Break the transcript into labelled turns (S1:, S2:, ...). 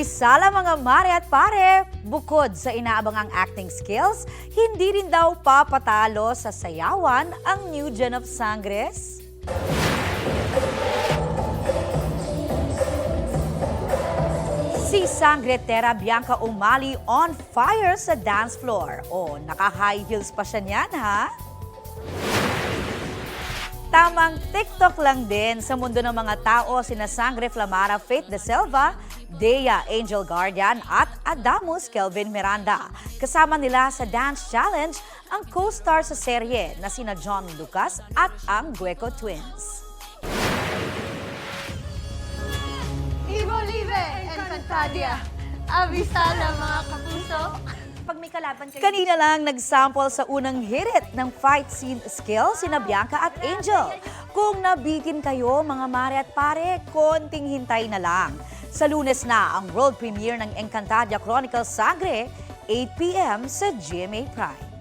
S1: Abisala mga mare at pare, bukod sa inaabangang acting skills, hindi rin daw papatalo sa sayawan ang new gen of Sangres. Si Sangretera Bianca Umali on fire sa dance floor. O, naka-high heels pa siya niyan, ha? Tamang TikTok lang din sa mundo ng mga tao sina Sangre Flamara, Faith De Silva, Dea Angel Guardian at Adamus Kelvin Miranda. Kasama nila sa Dance Challenge ang co-star sa serye na sina John Lucas at ang Gueco Twins.
S2: Ivo Live, Encantadia, Abisala mga kapuso.
S3: Pag may kalaban kayo.
S1: Kanina lang nagsample sa unang hirit ng fight scene skills sina Bianca at Angel. Kung nabitin kayo mga mare at pare, konting hintay na lang. Sa Lunes na ang world premiere ng Encantadia Chronicles Sangre, 8 p.m. sa GMA Prime.